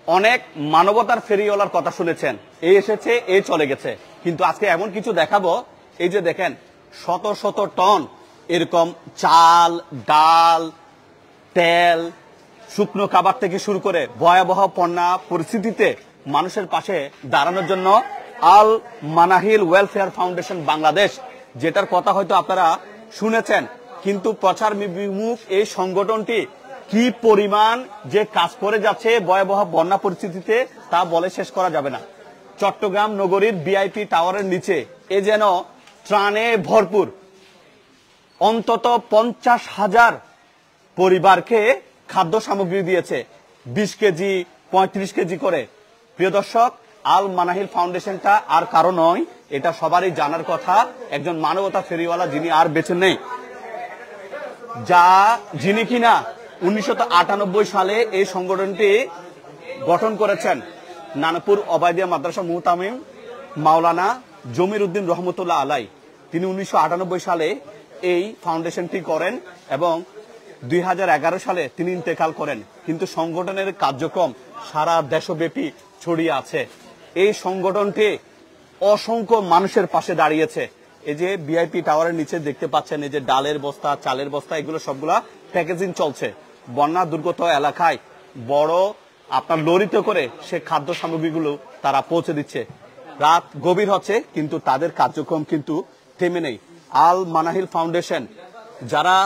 অনেক মানবতার ফেরিওয়ালার কথা শুনেছেন, এই এসেছে এই চলে গেছে, কিন্তু আজকে এমন কিছু দেখাবো। এই যে দেখেন, শত শত টন এরকম চাল, ডাল, তেল, শুকনো খাবার থেকে শুরু করে ভয়াবহ বন্যা পরিস্থিতিতে মানুষের পাশে দাঁড়ানোর জন্য আল মানাহিল ওয়েলফেয়ার ফাউন্ডেশন বাংলাদেশ, যেটার কথা হয়তো আপনারা শুনেছেন, কিন্তু প্রচার বিমুখ এই সংগঠনটি কি পরিমাণ যে কাজ করে যাচ্ছে ভয়াবহ বন্যা পরিস্থিতিতে তা বলে শেষ করা যাবে না। চট্টগ্রাম নগরীর বিআইপি টাওয়ারের নিচে এ যেন ত্রাণে ভরপুর, অন্তত 50,000 পরিবারকে খাদ্য সামগ্রী দিয়েছে, 20 কেজি 35 কেজি করে। প্রিয় দর্শক, আল মানাহিল ফাউন্ডেশনটা আর কারো নয়, এটা সবারই জানার কথা, একজন মানবতা ফেরিওয়ালা যিনি আর বেঁচে নেই, যিনি কিনা 1998 সালে এই সংগঠনটি গঠন করেছেন। নানপুর ওবায়দিয়া মাদ্রাসা মুহতামিম মাওলানা জমির উদ্দিন রহমতুল্লাহ আলাই, তিনি 1998 সালে এই ফাউন্ডেশনটি করেন এবং 2011 সালে তিনি ইন্তেকাল করেন, কিন্তু সংগঠনের কার্যক্রম সারা দেশব্যাপী ছড়িয়ে আছে। এই সংগঠনটি অসংখ্য মানুষের পাশে দাঁড়িয়েছে। এই যে বিআইপি টাওয়ারের নিচে দেখতে পাচ্ছেন, এই যে ডালের বস্তা, চালের বস্তা, এগুলো সবগুলা প্যাকেজিং চলছে। বন্যা দুর্গত এলাকায় বড় আপনার লরিতে করে সে খাদ্য সামগ্রীগুলো তারা পৌঁছে দিচ্ছে। রাত গভীর হচ্ছে, কিন্তু তাদের কার্যক্রম কিন্তু থেমে নেই। আল মানাহিল ফাউন্ডেশন যারা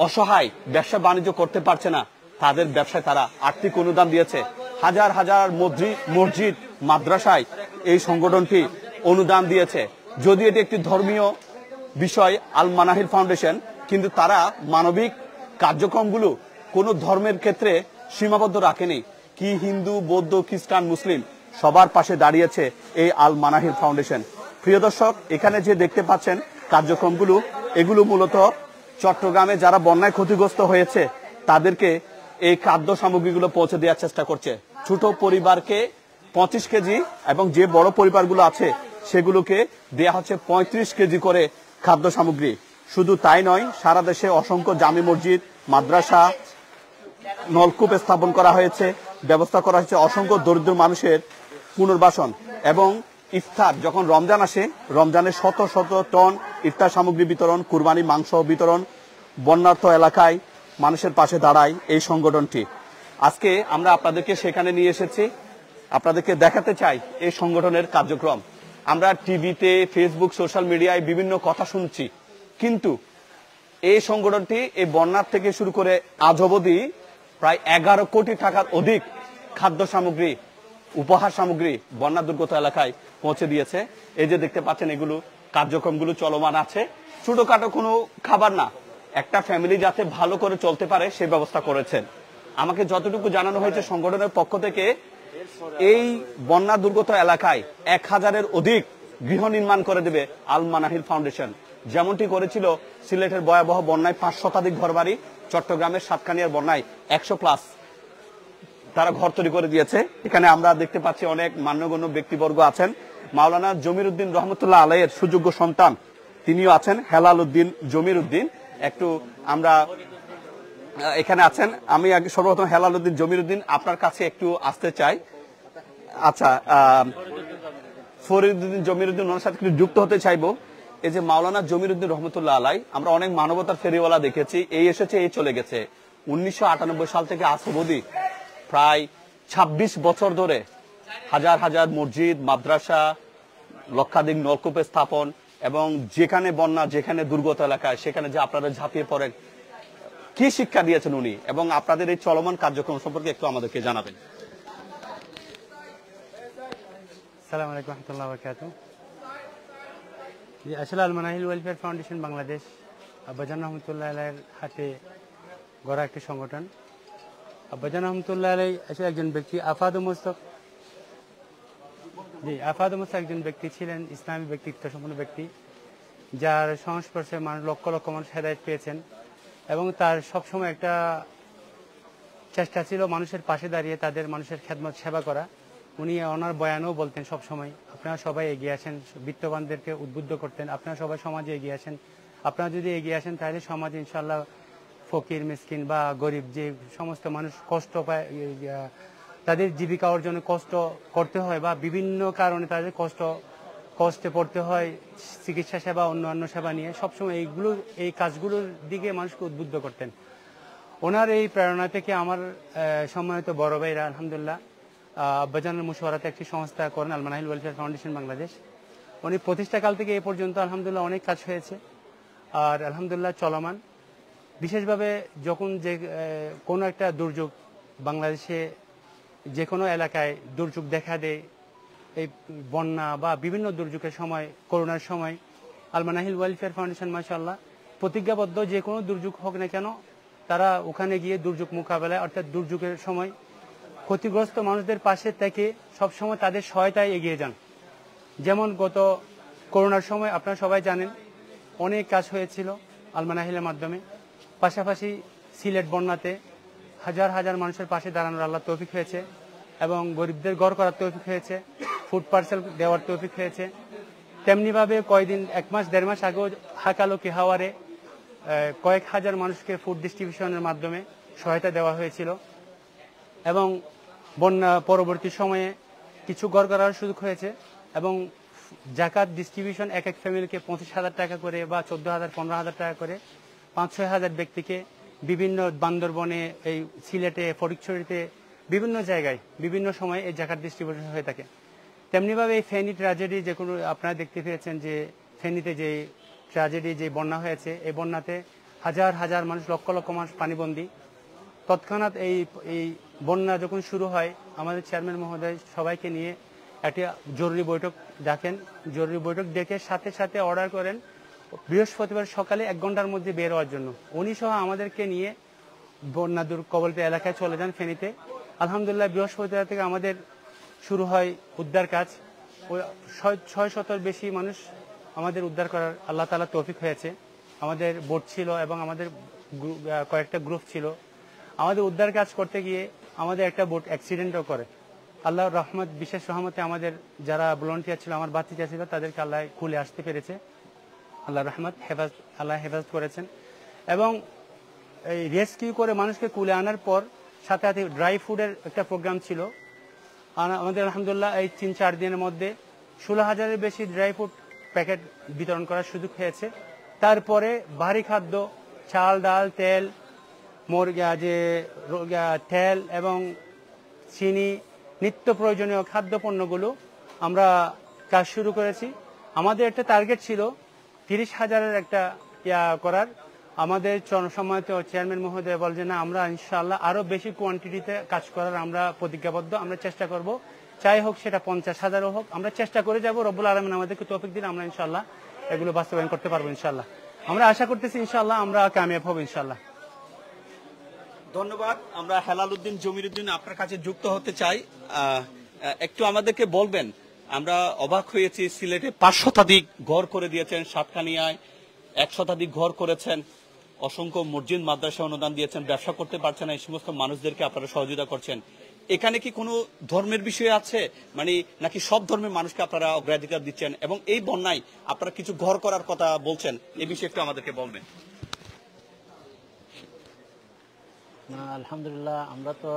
অসহায়, ব্যবসা বাণিজ্য করতে পারছে না, তাদের ব্যবসায় তারা আর্থিক অনুদান দিয়েছে। হাজার হাজার মসজিদ, মাদ্রাসায় এই সংগঠনটি অনুদান দিয়েছে। যদি এটি একটি ধর্মীয় বিষয়, আল মানাহিল ফাউন্ডেশন, কিন্তু তারা মানবিক কার্যক্রমগুলো কোন ধর্মের ক্ষেত্রে সীমাবদ্ধ রাখেনি। কি হিন্দু, বৌদ্ধ, খ্রিস্টান, মুসলিম সবার পাশে দাঁড়িয়েছে এই আল মানাহিল ফাউন্ডেশন। প্রিয় দর্শক, এখানে যে দেখতে পাচ্ছেন কার্যক্রমগুলো, এগুলো মূলত চট্টগ্রামে যারা বন্যায় ক্ষতিগ্রস্ত হয়েছে তাদেরকে এই খাদ্য সামগ্রীগুলো পৌঁছে দেওয়ার চেষ্টা করছে। ছোট পরিবারকে 25 কেজি এবং যে বড় পরিবারগুলো আছে সেগুলোকে দেয়া হচ্ছে 35 কেজি করে খাদ্য সামগ্রী। শুধু তাই নয়, সারা দেশে অসংখ্য জামি মসজিদ, মাদ্রাসা, নলকূপ স্থাপন করা হয়েছে, ব্যবস্থা করা হয়েছে অসংখ্য দরিদ্র মানুষের পুনর্বাসন। এবং ইফতার যখন রমজান আসে, রমজানের শত শত টন ইফতার সামগ্রী বিতরণ, কুরবানি মাংস বিতরণ, বন্যার্থ এলাকায় মানুষের পাশে দাঁড়ায় এই সংগঠনটি। আজকে আমরা আপনাদেরকে সেখানে নিয়ে এসেছি, আপনাদেরকে দেখাতে চাই এই সংগঠনের কার্যক্রম। আমরা টিভিতে, ফেসবুক, সোশ্যাল মিডিয়ায় বিভিন্ন কথা শুনছি, কিন্তু এই সংগঠনটি এই বন্যার থেকে শুরু করে আজ অবধি প্রায় 11 কোটি টাকার অধিক খাদ্য সামগ্রী, উপহার সামগ্রী বন্যা দুর্গত এলাকায় পৌঁছে দিয়েছে। এই যে দেখতে পাচ্ছেন, এগুলো কার্যক্রমগুলো চলমান আছে। ছোটখাটো কোনো খাবার না, একটা ফ্যামিলি যাতে ভালো করে চলতে পারে সে ব্যবস্থা করেছেন। আমাকে যতটুকু জানানো হয়েছে, সংগঠনের পক্ষ থেকে এই বন্যা দুর্গত এলাকায় 1000-এর অধিক গৃহ নির্মাণ করে দেবে আল মানাহিল ফাউন্ডেশন, যেমনটি করেছিল সিলেটের ভয়াবহ বন্যায় 5 শতাধিক ঘরবাড়ি, চট্টগ্রামের সাতকানিয়ার বন্যায় 100+ তারা ঘর তৈরি করে দিয়েছে। এখানে আমরা দেখতে পাচ্ছি অনেক মান্যগণ্য ব্যক্তিবর্গ আছেন। মাওলানা জমির উদ্দিন রহমতুল্লাহ আলাইয়ের সুযোগ্য সন্তান তিনিও আছেন, হেলাল উদ্দিন জমির উদ্দিন। একটু আমরা এখানে আছেন, আমি আগে সর্বপ্রথম হেলাল উদ্দিন জমির উদ্দিন আপনার কাছে একটু আসতে চাই। আচ্ছা, ফরিদুদ্দিন জমির উদ্দিন ওনার সাথে একটু যুক্ত হতে চাইবো। এই যে মাওলানা জমির উদ্দিন রহমতুল্লাহ আলাই, আমরা অনেক মানবতার ফেরিওয়ালা দেখেছি, এই এসেছে এই চলে গেছে। 1998 সাল থেকে আজ অবধি প্রায় 26 বছর ধরে হাজার হাজার মসজিদ, মাদ্রাসা, লক্ষাধিক নলকূপ স্থাপন, এবং যেখানে বন্যা, যেখানে দুর্গত এলাকায় সেখানে যে আপনারা ঝাঁপিয়ে পড়েন, কি শিক্ষা দিয়েছেন উনি, এবং আপনাদের এই চলমান কার্যক্রম সম্পর্কে একটু আমাদেরকে জানাবেন। আসসালামু আলাইকুম ওয়া রাহমাতুল্লাহি ওয়া বারাকাতুহু। আসলে আল মানাহিল ওয়েলফেয়ার ফাউন্ডেশন বাংলাদেশ আব্বাজান রহমতুল্লাহ আলাইয়ের হাতে গড়া একটি সংগঠন। আব্বাজান রহমতুল্লাহ আলাই আসলে একজন ব্যক্তি, আফাদ মুস্তাক একজন ব্যক্তি ছিলেন, ইসলামী ব্যক্তিত্ব সম্পন্ন ব্যক্তি, যার সংস্পর্শে লক্ষ লক্ষ মানুষ হেদায়েত পেয়েছেন। এবং তার সবসময় একটা চেষ্টা ছিল মানুষের পাশে দাঁড়িয়ে তাদের মানুষের খেদমত সেবা করা। উনি ওনার বয়ানেও বলতেন সবসময়, আপনারা সবাই এগিয়ে আসেন, বিত্তবানদেরকে উদ্বুদ্ধ করতেন, আপনারা সবাই সমাজে এগিয়ে আসেন, আপনারা যদি এগিয়ে আসেন তাহলে সমাজে ইনশাল্লাহ ফকির, মিসকিন বা গরিব যে সমস্ত মানুষ কষ্ট পায়, তাদের জীবিকা অর্জনে কষ্ট করতে হয় বা বিভিন্ন কারণে তাদের কষ্টে পড়তে হয় চিকিৎসা সেবা অন্যান্য সেবা নিয়ে, সবসময় এই কাজগুলোর দিকে মানুষকে উদ্বুদ্ধ করতেন। ওনার এই প্রেরণা থেকে আমার সম্মানিত বড় ভাইরা আলহামদুলিল্লাহ আব্বাজানের মুশওয়ারাতে একটি সংস্থা করেন, আল মানাহিল ওয়েলফেয়ার ফাউন্ডেশন বাংলাদেশ। উনি প্রতিষ্ঠাকাল থেকে এই পর্যন্ত আলহামদুলিল্লাহ অনেক কাজ হয়েছে আর আলহামদুলিল্লাহ চলমান। বিশেষভাবে যখন যে কোনো একটা দুর্যোগ বাংলাদেশে যে কোনো এলাকায় দুর্যোগ দেখা দেয়, এই বন্যা বা বিভিন্ন দুর্যোগের সময়, করোনার সময়, আল মানাহিল ওয়েলফেয়ার ফাউন্ডেশন মাশাআল্লাহ প্রতিজ্ঞাবদ্ধ, যে কোনো দুর্যোগ হোক না কেন তারা ওখানে গিয়ে দুর্যোগ মোকাবেলায় অর্থাৎ দুর্যোগের সময় ক্ষতিগ্রস্ত মানুষদের পাশে থেকে সবসময় তাদের সহায়তায় এগিয়ে যান। যেমন গত করোনার সময় আপনারা সবাই জানেন অনেক কাজ হয়েছিল আল মানাহিলের মাধ্যমে। পাশাপাশি সিলেট বন্যাতে হাজার হাজার মানুষের পাশে দাঁড়ানোর আল্লাহ তৌফিক হয়েছে এবং গরিবদের ঘর করার তৌফিক হয়েছে, ফুড পার্সেল দেওয়ার তৌফিক হয়েছে। তেমনিভাবে কয়েকদিন, 1 মাস 1.5 মাস আগেও হাকালো কিহাওয়ারে কয়েক হাজার মানুষকে ফুড ডিস্ট্রিবিউশনের মাধ্যমে সহায়তা দেওয়া হয়েছিল এবং বন্যা পরবর্তী সময়ে কিছু ঘর করার সুযোগ হয়েছে এবং জাকাত ডিস্ট্রিবিউশন এক ফ্যামিলিকে 25,000 টাকা করে বা 14,000 15,000 টাকা করে 5-6 হাজার ব্যক্তিকে বিভিন্ন বান্দরবনে, এই সিলেটে, ফটিকছড়িতে, বিভিন্ন জায়গায় বিভিন্ন সময় এই জাকাত ডিস্ট্রিবিউশন হয়ে থাকে। তেমনিভাবে এই ফেনী ট্র্যাজেডি, যে কোনো আপনারা দেখতে পেয়েছেন যে ফেনীতে যে ট্র্যাজেডি, যে বন্যা হয়েছে, এই বন্যাতে হাজার হাজার মানুষ, লক্ষ লক্ষ মানুষ পানিবন্দী। তৎক্ষণাৎ এই বন্যা যখন শুরু হয় আমাদের চেয়ারম্যান মহোদয় সবাইকে নিয়ে একটি জরুরি বৈঠক ডাকেন। জরুরি বৈঠক ডেকে সাথে সাথে অর্ডার করেন বৃহস্পতিবার সকালে 1 ঘন্টার মধ্যে বের হওয়ার জন্য। উনি সহ আমাদেরকে নিয়ে বন্যা কবলিত এলাকায় চলে যান ফেনীতে। আলহামদুলিল্লাহ বৃহস্পতিবার থেকে আমাদের শুরু হয় উদ্ধার কাজ। 600 বেশি মানুষ আমাদের উদ্ধার করার আল্লাহ তাআলা তৌফিক হয়েছে। আমাদের বোট ছিল এবং আমাদের কয়েকটা গ্রুপ ছিল। আমাদের উদ্ধার কাজ করতে গিয়ে আমাদের একটা বোট অ্যাক্সিডেন্টও করে। আল্লাহর রহমত, বিশেষ রহমতে আমাদের যারা ভলান্টিয়ার ছিল, আমার বাতিজা ছিল, তাদেরকে আল্লাহ খুলে আসতে পেরেছে। আল্লাহ রহমত, আল্লাহ হেফাজত করেছেন। এবং এই রেস্কিউ করে মানুষকে কুলে আনার পর সাথে সাথে ড্রাই ফুডের একটা প্রোগ্রাম ছিল আমাদের। আলহামদুলিল্লাহ এই 3-4 দিনের মধ্যে 16,000-এর বেশি ড্রাই ফুড প্যাকেট বিতরণ করার সুযোগ হয়েছে। তারপরে ভারী খাদ্য, চাল, ডাল, তেল, তেল এবং চিনি, নিত্য প্রয়োজনীয় খাদ্য পণ্যগুলো আমরা কাজ শুরু করেছি। আমাদের একটা টার্গেট ছিল 30,000-এর একটা করার। আমাদের সম্মানিত চেয়ারম্যান মহোদয় বলছেন না, আমরা ইনশাআল্লাহ আরো বেশি কোয়ান্টিটিতে কাজ করার আমরা প্রতিজ্ঞাবদ্ধ। আমরা চেষ্টা করব, চাই হোক সেটা 50,000-ও হোক, আমরা চেষ্টা করে যাব। রব্বুল আলামিন আমাদেরকে তৌফিক দিলে আমরা ইনশাআল্লাহ এগুলো বাস্তবায়ন করতে পারবো ইনশাআল্লাহ। আমরা আশা করতেছি ইনশাআল্লাহ আমরা কামিয়াব হব ইনশাআল্লাহ। ধন্যবাদ। আমরা হেলাল উদ্দিন, জমির উদ্দিন আপনার কাছে যুক্ত হতে চাই। একটু আমাদেরকে বলবেন, আমরা অবাক হয়েছি, সিলেটে 5 শতাধিক ঘর করে দিয়েছেন, সাতকানিয়ায় 1 শতাধিক ঘর করেছেন, অসংখ্য মসজিদ মাদ্রাসা অনুদান দিয়েছেন, ব্যবসা করতে পারছেন না এই সমস্ত মানুষদেরকে আপনারা সহযোগিতা করছেন। এখানে কি কোনো ধর্মের বিষয় আছে, মানে নাকি সব ধর্মের মানুষকে আপনারা অগ্রাধিকার দিচ্ছেন? এবং এই বন্যায় আপনারা কিছু ঘর করার কথা বলছেন, এই বিষয়ে একটু আমাদেরকে বলবেন। আলহামদুলিল্লাহ, আমরা তো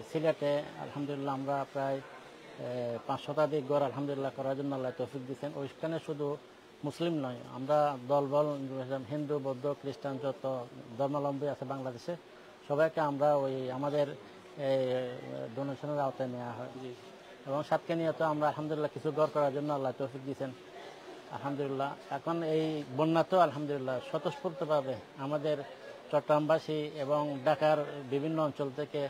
সিলেটে আলহামদুলিল্লাহ আমরা প্রায় 5 শতাধিক ঘর আলহামদুলিল্লাহ করার জন্য আল্লাহ তৌফিক দিচ্ছেন। ওইখানে শুধু মুসলিম নয়, আমরা দলবল হিন্দু, বৌদ্ধ, খ্রিস্টান যত ধর্মাবলম্বী আছে বাংলাদেশে সবাইকে আমরা আমাদের ডোনেশনের আওতায় নেওয়া হয়। এবং সাতকানিয়াতে আমরা আলহামদুলিল্লাহ কিছু ঘর করার জন্য আল্লাহ তৌফিক দিচ্ছেন আলহামদুলিল্লাহ। এখন এই বন্যাতেও আলহামদুলিল্লাহ স্বতঃস্ফূর্তভাবে আমাদের চট্টগ্রামবাসী এবং ঢাকার বিভিন্ন অঞ্চল থেকে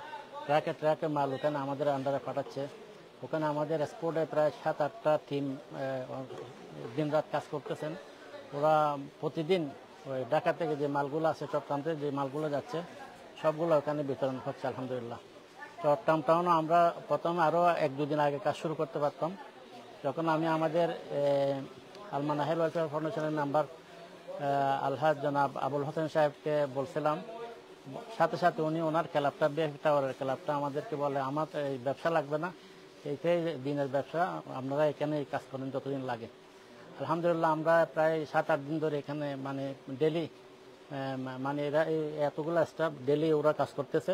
ট্রাকে ট্রাকে মাল ওখানে আমাদের আন্ডারে পাঠাচ্ছে। ওখানে আমাদের স্পোর্টে প্রায় 7-8টা টিম দিনরাত কাজ করতেছেন। ওরা প্রতিদিন ওই ঢাকা থেকে যে মালগুলো আছে, চট্টগ্রাম থেকে যে মালগুলো যাচ্ছে সবগুলো ওখানে বিতরণ হচ্ছে আলহামদুলিল্লাহ। চট্টগ্রাম টাউনও আমরা প্রথমে আরও 1-2 দিন আগে কাজ শুরু করতে পারতাম। যখন আমি আমাদের আল মানাহিল ওয়েলফেয়ার ফাউন্ডেশনের নাম্বার আলহাজ জনাব আবুল হোসেন সাহেবকে বলছিলাম, সাথে সাথে উনি ওনার ক্লাবটা, বিএফ টাওয়ারের ক্লাবটা আমাদেরকে বলে, আমার এই ব্যবসা লাগবে না, এইটাই দিনের ব্যবসা, আপনারা এখানে কাজ করেন যতদিন লাগে। আলহামদুলিল্লাহ আমরা প্রায় 7-8 দিন ধরে এখানে মানে ডেলি মানে এরা এতগুলো স্টাফ ডেলি ওরা কাজ করতেছে,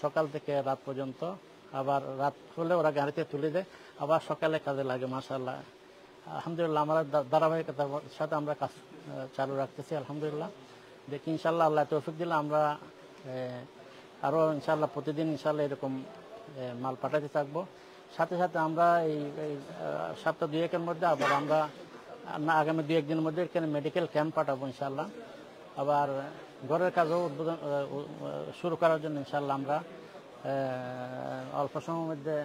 সকাল থেকে রাত পর্যন্ত। আবার রাত হলে ওরা গাড়িতে তুলে দেয়, আবার সকালে কাজে লাগে। মাশাআল্লাহ, আলহামদুলিল্লাহ আমরা ধারাবাহিকতার সাথে আমরা কাজ চালু রাখতেছি। আলহামদুলিল্লাহ, দেখি ইনশাল্লাহ আল্লাহ তৌফিক দিলে আমরা আরও ইনশাল্লাহ প্রতিদিন ইনশাল্লাহ এরকম মাল পাঠাতে থাকবো। সাথে সাথে আমরা এই সপ্তাহ 2-1-এর মধ্যে আবার আমরা আগামী 2-1 দিনের মধ্যে এখানে মেডিকেল ক্যাম্প পাঠাবো ইনশাল্লাহ। আবার ঘরের কাজও উদ্বোধন শুরু করার জন্য ইনশাল্লাহ আমরা অল্প সময়ের মধ্যে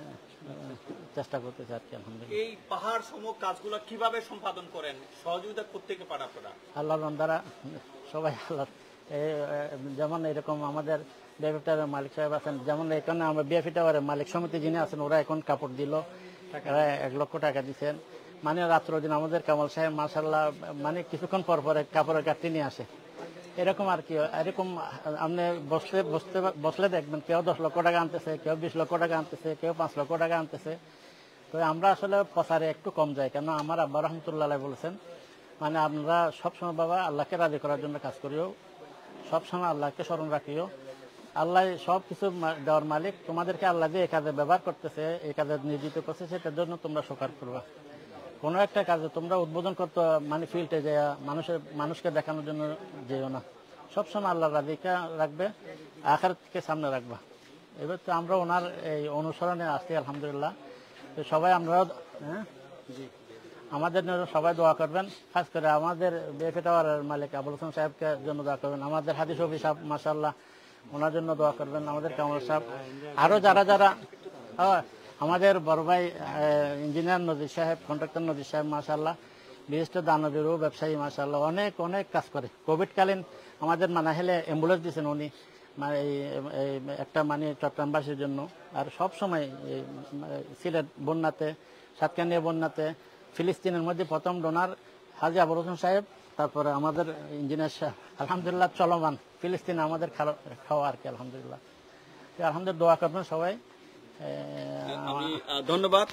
চেষ্টা করতেছি আর কি। আলহামদুলিল্লাহ, এই পাহাড় সম কাজগুলো কিভাবে সম্পাদন করেন, সহযোগিতা প্রত্যেকে পান আপনারা? আল্লাহর বান্দারা সবাই আল্লাহ, যেমন এরকম আমাদের বিএফি টাওয়ারের মালিক সাহেব আছেন, যেমন এখানে আমরা বিএফি টাওয়ারের মালিক সমিতি যিনি আছেন ওরা এখন কাপড় দিল, 1 লক্ষ টাকা দিচ্ছেন। মানে রাত্র দিন আমাদের কামাল সাহেব মাশাআল্লাহ মানে কিছুক্ষণ পর পরে কাপড়ের কাটতে নিয়ে আসে, এরকম আর কি। এরকম আপনি বসলে দেখবেন কেউ 10 লক্ষ টাকা আনতেছে, কেউ 20 লক্ষ টাকা আনতেছে, কেউ 5 লক্ষ টাকা আনতেছে। তো আমরা আসলে প্রচারে একটু কম যাই, কেন আমার আব্বা রহমতুল্লাহ বলেছেন মানে আমরা সবসময় বাবা আল্লাহকে রাজি করার জন্য কাজ করিও, সবসময় আল্লাহকে স্মরণ রাখিও। আল্লাহ সব কিছু দেওয়ার মালিক, তোমাদেরকে আল্লাহ যে এই কাজে ব্যবহার করতেছে, এই কাজে নিয়োজিত করছে, সেটার জন্য তোমরা স্বীকার করবা। কোনো একটা কাজে তোমরা উদ্বোধন করতে মানে ফিল্ডে যায় মানুষকে দেখানোর জন্য যেও না, সবসময় আল্লাহর রাজিকে রাখবে, আখিরাতকে সামনে রাখবা। এবার তো আমরা ওনার এই অনুসরণে আসছি আলহামদুলিল্লাহ। তো সবাই আমরা আমাদের জন্য সবাই দোয়া করবেন, খাস করে আমাদের বিএফি টাওয়ারের মালিক আবুল হোসেন সাহেবকে জন্য দোয়া করবেন, আমাদের হাদিস শফি সাহেব মাশাআল্লাহ ওনার জন্য দোয়া করবেন, আমাদের কামাল সাহেব, আরো যারা যারা আমাদের বড় ভাই ইঞ্জিনিয়ার নজির সাহেব, কন্ট্রাক্টর নজির সাহেব মাশাআল্লাহ, বিশিষ্ট দানবীর ব্যবসায়ী মাশাআল্লাহ, অনেক অনেক কাজ করে। কোভিডকালীন আমাদের মানাহিলে অ্যাম্বুলেন্স দিয়েছেন উনি, মানে একটা মানে চট্টগ্রামবাসীর জন্য। আর সব সময় সিলেট বন্যাতে, সাতকানিয়া বন্যাতে, ফিলিস্তিনের মধ্যে প্রথম ডোনার হাজী আবুল হোসেন সাহেব, তারপরে আমাদের ইঞ্জিনিয়ার সাহেব। আলহামদুলিল্লাহ চলমান ফিলিস্তিন আমাদের খাওয়া আর কি। আলহামদুলিল্লাহ, আলহামদুলিল্লাহ দোয়া করবেন সবাই। ধন্যবাদ।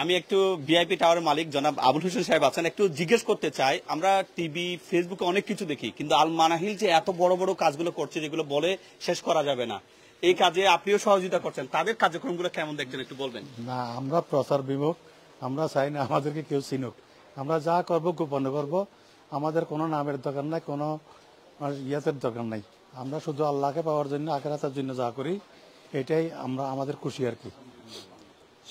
আমি একটু ভিআইপি টাওয়ারের মালিক জনাব আবুল হোসেন সাহেব আছেন, একটু জিজ্ঞেস করতে চাই। আমরা টিভি ফেসবুকে অনেক কিছু দেখি, কিন্তু আল মানাহিল যে এত বড় বড় কাজগুলো করছে যেগুলো বলে শেষ করা যাবে না, এই কাজে আপনিও সহযোগিতা করছেন, তাদের কার্যক্রমগুলো কেমন দেখছেন একটু বলবেন? না, আমরা প্রচার বিমুখ, আমরা চাই না আমাদেরকে কেউ চিনুক। আমরা যা করব গোপনে করব, আমাদের কোনো নামের দরকার নাই, কোনো ইয়াতের দরকার নাই। আমরা শুধু আল্লাহকে পাওয়ার জন্য, আখিরাতের জন্য যা করি এটাই আমাদের খুশি আর কি।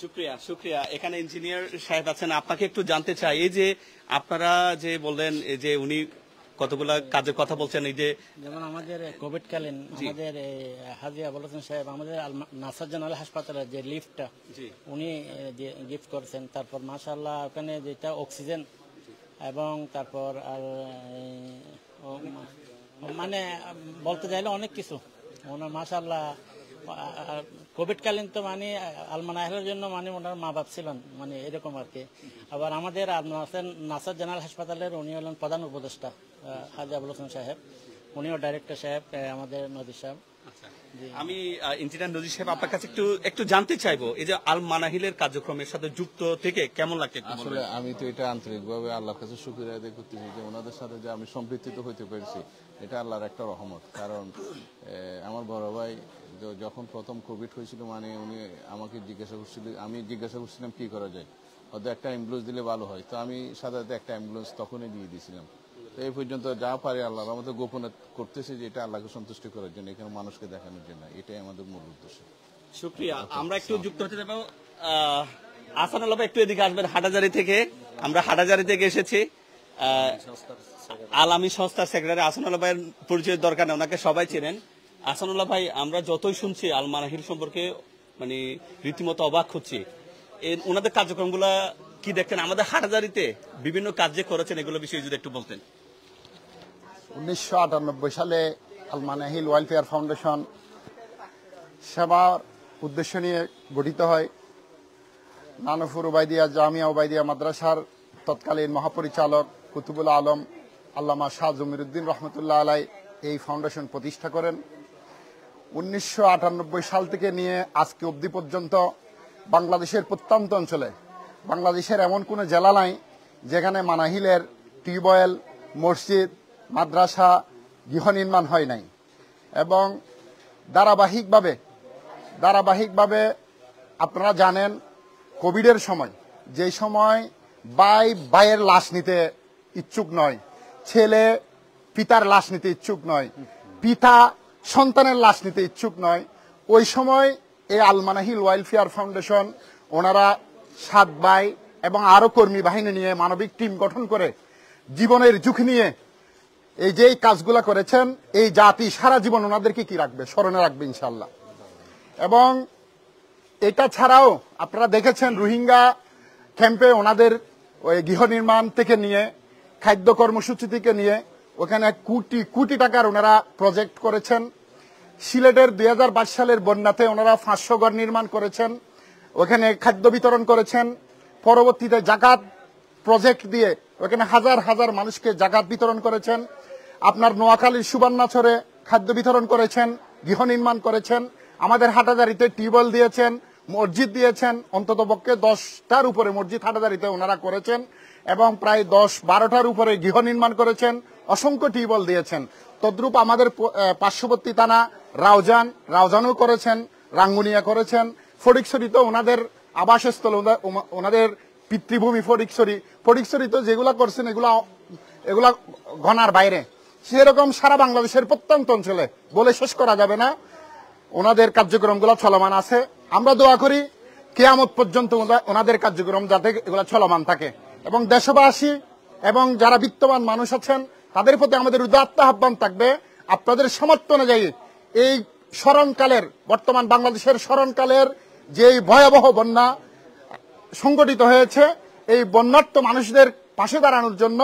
শুক্রিয়া, শুক্রিয়া। এখানে ইঞ্জিনিয়ার সাহেব আছেন, আপনাকে একটু জানতে চাই, এই যে আপনারা যে বললেন যে উনি কতগুলা কাজের কথা বলছেন, এই যে যেমন আমাদের কোভিডকালীন আমাদের হাজী আবুল হোসেন সাহেব আমাদের নাসার জেনারেল হাসপাতালের যে লিফটটা উনি গিফট করেছেন। তারপর মাশাআল্লাহ ওখানে যেটা অক্সিজেন এবং তারপর আর মানে বলতে চাইলে অনেক কিছু ওনার মাশাআল্লাহ। কোভিডকালীন তো মানে আলমানাহের জন্য মানে ওনার মা বাপ ছিলেন, মানে এরকম আর কি। আবার আমাদের নাসার জেনারেল হাসপাতালের উনি হলেন প্রধান উপদেষ্টা হাজী আবুল হোসেন সাহেব, উনিও ডাইরেক্টর সাহেব আমাদের নদী সাহেব। আমি ইঞ্জিনিয়ার নজির সাহেব আপনার কাছে একটু জানতে চাইবো, এই যে আল মানাহিলের কার্যক্রমের সাথে যুক্ত থেকে কেমন লাগছে? আসলে আমি তো এটা আন্তরিকভাবে আল্লাহর কাছে শুকরিয়া আদায় করতেছি যে ওনাদের সাথে যে আমি সম্পৃক্ত হইতে পেরেছি, এটা আল্লাহর একটা রহমত। কারণ আমার বড় ভাই যখন প্রথম কোভিড হয়েছিল, মানে উনি আমাকে জিজ্ঞাসা করছিল, আমি জিজ্ঞাসা করছিলাম কি করা যায়, হয়তো একটা অ্যাম্বুলেন্স দিলে ভালো হয়। তো আমি সাধারণত একটা অ্যাম্বুলেন্স তখনই দিয়ে দিয়েছিলাম। তো এই পর্যন্ত যা পারে আল্লাহর আমাদের গোপনে করতেছে, যে এটা আল্লাহকে সন্তুষ্ট করার জন্য, এখানে মানুষকে দেখানোর জন্য, এটাই আমাদের মূল উদ্দেশ্য। শুক্রিয়া। আমরা একটু যুক্ত হতে যাবো। আসানুল্লাহ ভাই একটু এদিকে আসবেন, হাটাজারি থেকে। আমরা হাটাজারি থেকে এসেছি। আলামী সংস্থার সেক্রেটারি আসানুল্লাহ ভাইয়ের পরিচয়ের দরকার নেই, ওনাকে সবাই চেনেন। আসানুল্লাহ ভাই, আমরা যতই শুনছি আল মানাহিল সম্পর্কে মানে রীতিমতো অবাক হচ্ছি। ওনাদের কার্যক্রমগুলা কি দেখছেন? আমাদের হাটাজারিতে বিভিন্ন কাজ যে করেছেন এগুলো বিষয়ে যদি একটু বলতেন। 1998 সালে আল মানাহিল ওয়েলফেয়ার ফাউন্ডেশন সেবার উদ্দেশ্য নিয়ে গঠিত হয়। নানুপুর ওবায়দিয়া জামিয়া ওবায়দিয়া মাদ্রাসার তৎকালীন মহাপরিচালক কুতুবুল আলম আল্লামা শাহ জমিরুদ্দিন রহমতুল্লাহ আলাই এই ফাউন্ডেশন প্রতিষ্ঠা করেন। 1998 সাল থেকে নিয়ে আজকে অবধি পর্যন্ত বাংলাদেশের প্রত্যন্ত অঞ্চলে, বাংলাদেশের এমন কোনো জেলা নাই যেখানে মানাহিলের টিউবওয়েল, মসজিদ, মাদ্রাসা, গৃহ নির্মাণ হয় নাই। এবং ধারাবাহিকভাবে ধারাবাহিকভাবে আপনারা জানেন কোভিডের সময়, যেই সময় ভাইয়ের লাশ নিতে ইচ্ছুক নয়, ছেলে পিতার লাশ নিতে ইচ্ছুক নয়, পিতা সন্তানের লাশ নিতে ইচ্ছুক নয়, ওই সময় এই আল মানাহিল ওয়েলফেয়ার ফাউন্ডেশন ওনারা 7 ভাই এবং আরো কর্মী বাহিনী নিয়ে মানবিক টিম গঠন করে জীবনের ঝুঁকি নিয়ে এই যে কাজগুলা করেছেন, এই জাতি সারা জীবন ওনাদেরকে কি রাখবে, স্মরণে রাখবে ইনশাল্লাহ। এবং এটা ছাড়াও আপনারা দেখেছেন রোহিঙ্গা ক্যাম্পে ওনাদের ওই গৃহ নির্মাণ থেকে নিয়ে খাদ্য কর্মসূচি থেকে নিয়ে ওখানে কোটি কোটি টাকার ওনারা প্রজেক্ট করেছেন। সিলেটের 2022 সালের বন্যাতে ওনারা 500 ঘর নির্মাণ করেছেন, ওখানে খাদ্য বিতরণ করেছেন। পরবর্তীতে জাকাত প্রজেক্ট দিয়ে ওখানে হাজার হাজার মানুষকে জাকাত বিতরণ করেছেন। আপনার নোয়াখালীর সুবর্ণাচরে খাদ্য বিতরণ করেছেন, গৃহ নির্মাণ করেছেন। আমাদের হাটাজারিতে টিউবওয়েল দিয়েছেন, মসজিদ দিয়েছেন, অন্তত পক্ষে 10টার উপরে মসজিদ হাটাজারিতে ওনারা করেছেন এবং প্রায় 10-12টার উপরে গৃহ নির্মাণ করেছেন, অসংখ্য টিউবওয়েল দিয়েছেন। তদ্রূপ আমাদের পার্শ্ববর্তী থানা রাউজানও করেছেন, রাঙ্গুনিয়া করেছেন, ফটিকছড়িতে ওনাদের আবাসস্থল, ওনাদের পিতৃভূমি ফটিকছড়িতে যেগুলা করছেন এগুলা গণার বাইরে। সেরকম সারা বাংলাদেশের প্রত্যন্ত অঞ্চলে বলে শেষ করা যাবে না ওনাদের কার্যক্রমগুলো চলমান আছে। আমরা দোয়া করি কিয়ামত পর্যন্ত ওনাদের কার্যক্রম যাতে এগুলা চলমান থাকে এবং দেশবাসী এবং যারা বিত্তবান মানুষ আছেন তাদের প্রতি আমাদের উদাত্ত আহ্বান থাকবে, আপনাদের সামর্থ্য অনুযায়ী এই স্মরণকালের, বর্তমান বাংলাদেশের স্মরণকালের যে ভয়াবহ বন্যা সংগঠিত হয়েছে, এই বন্যার্ত মানুষদের পাশে দাঁড়ানোর জন্য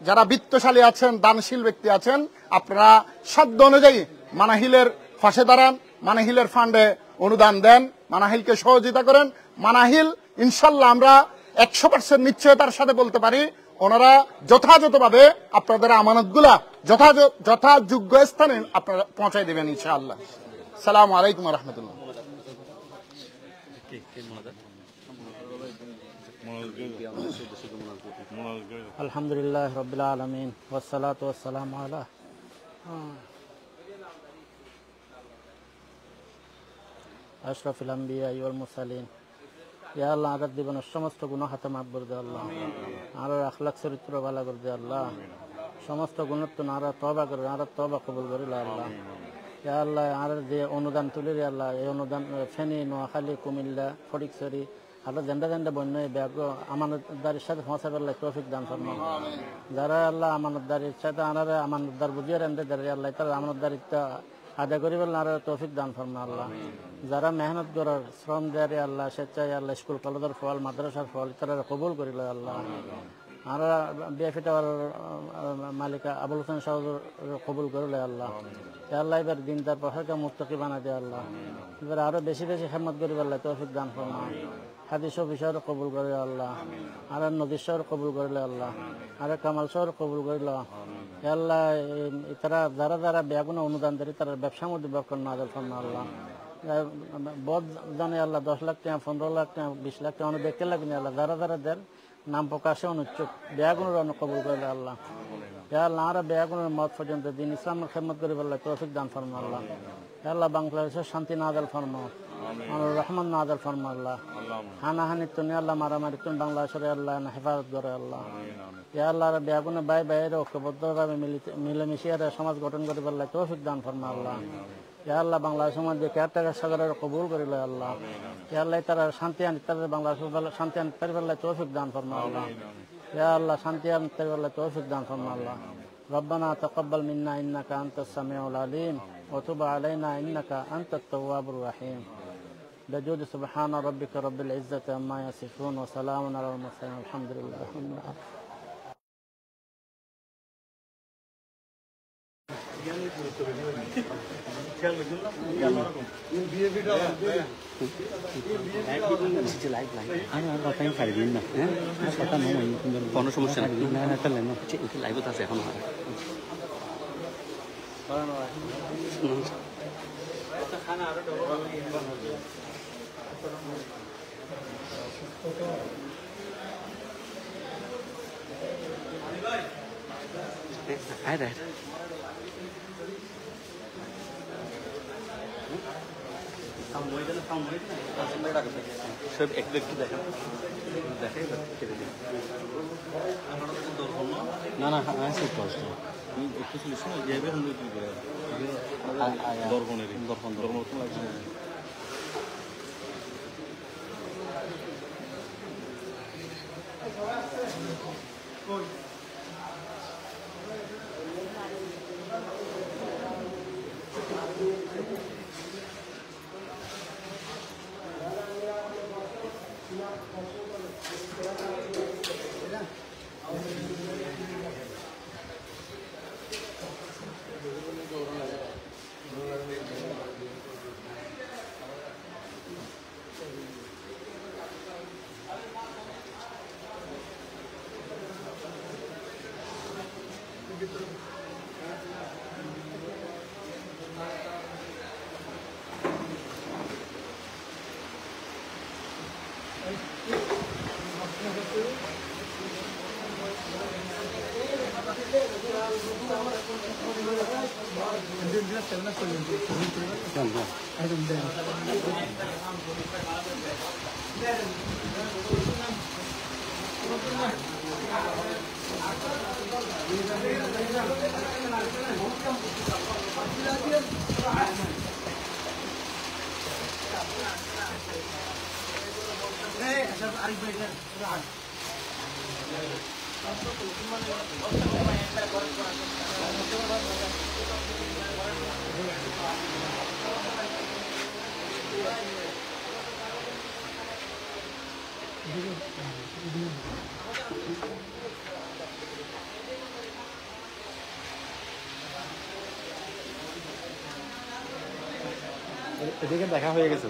যারা বিত্তশালী আছেন, দানশীল ব্যক্তি আছেন, আপনারা সাধ্য অনুযায়ী মানাহিলের পাশে দাঁড়ান, মানাহিলের ফান্ডে অনুদান দেন, মানাহিলকে সহযোগিতা করেন। মানাহিল ইনশাল্লাহ আমরা 100% নিশ্চয়তার সাথে বলতে পারি ওনারা যথাযথভাবে আপনাদের আমানতগুলা যথাযোগ্য স্থানে আপনারা পৌঁছায় দেবেন ইনশাআল্লাহ। আসসালামু আলাইকুম ওয়া রাহমাতুল্লাহ। আলহামদুলিল্লাহ রাব্বিল আলামিন ওয়াসসালাতু ওয়াসসালামু আলা আশরাফিল আম্বিয়া ওয়াল মুরসালিন। ইয়া আল্লাহ, আমাদের জীবনের সমস্ত গুনাহ হাতে মাফ করে দে আল্লাহ, আর আখলাক চরিত্র ভালো করে দে আল্লাহ, সমস্ত গুণত্ব নারা তওবা করে, আর তওবা কবুল করে আল্লাহ। ইয়া আল্লাহ, আর যে অনুদান তুলে রে আল্লাহ, এই অনুদান ফেনী, নোয়াখালী, কুমিল্লা, ফটিকছড়ি আর জেন্ডা বন্যায় ব্যাগ আমানতদারির সাথে পৌঁছাবে আল্লাহ তৌফিক দান ফরমাও। যারা আল্লাহ আমানতদারির সাথে আনারে আমানতদার বুঝিয়ে রেন্দে দাঁড়ি আল্লাহ তারা আমানতদারিটা আদায় করিবেন আর তৌফিক দান ফরমা আল্লাহ। যারা মেহনত করার শ্রম দেয় আল্লাহ, স্বেচ্ছায় আল্লাহ স্কুল কলেজের ফল, মাদ্রাসার ফল তারা কবুল করিল আল্লাহ। আর বিএফি টাওয়ার মালিকা আবুল হোসেন সাহুর কবুল করলে আল্লাহ। আল্লাহ এবার দিন তার প্রসারকে মুত্তাকি বানা দেয় আল্লাহ। এবার আরো বেশি বেশি খেদমত করিব আল্লাহ তৌফিক দান ফরমা। হাদিস বিষয়ের কবুল করে আল্লাহ, আর নদীর শহর কবুল করলে আল্লাহ, আর কামাল শহর কবুল করিল আল্লাহ। তারা যারা যারা বেগুন অনুদান দেয় তারা ব্যবসার মধ্যে ব্যবহার না দেয় ফরমা আল্লাহ। বদ জানে আল্লাহ 10 লাখ টাকা, 15 লাখ টাকা, 20 লাখ টাকা অনেক দেখতে লাগেনি আল্লাহ। যারা যারা দেন নাম প্রকাশে অনুচ্চুক বেগুনের অনেক কবুল করলে আল্লাহ। আল্লাহ আর বেগুনের মত পর্যন্ত দিন ইসলামের খেদমত করি আল্লাহ তৌফিক দান ফরমা আল্লাহ। আল্লাহ বাংলাদেশের শান্তি নাজাল ফরমা, রহমান নাজাল ফরমা আল্লাহ। হানাহানি তুমি আল্লাহ, মারামারি তুমি বাংলাদেশের আল্লাহ হেফাজত করে আল্লাহ। আল্লাহ বেগুনে বাই বাইরে ঐক্যবদ্ধভাবে মিলেমিশে সমাজ গঠন করে আল্লাহ তৌফিক দান ফরমা আল্লাহ। আল্লাহ বাংলাদেশের মধ্যে কেয়ারটেকার সাগরের কবুল করিল আল্লাহ। আল্লাহ তারা শান্তি আনি, তাদের বাংলাদেশ শান্তি আনি তার আল্লাহ তৌফিক দান ফরমা আল্লাহ। আল্লাহ শান্তি আনি তার আল্লাহ তৌফিক দান ফরমা আল্লাহ। ربنا تقبل منا إنك أنت السميع العليم وتب علينا إنك أنت التواب الرحيم. بجود سبحان ربك رب العزة عما يصفون وسلام على المرسلين والحمد لله رب العالمين. কোনো সমস্যা নেই, লাইভত আছে এখন। সব একটু একটু দেখেন দেখে না না আছে কষ্ট একটু ছিল শোনো যেভাবে হলো কি করে দর্পণের দর্পণ দর্পণ লাগছে এদিকে দেখা হয়ে গেছে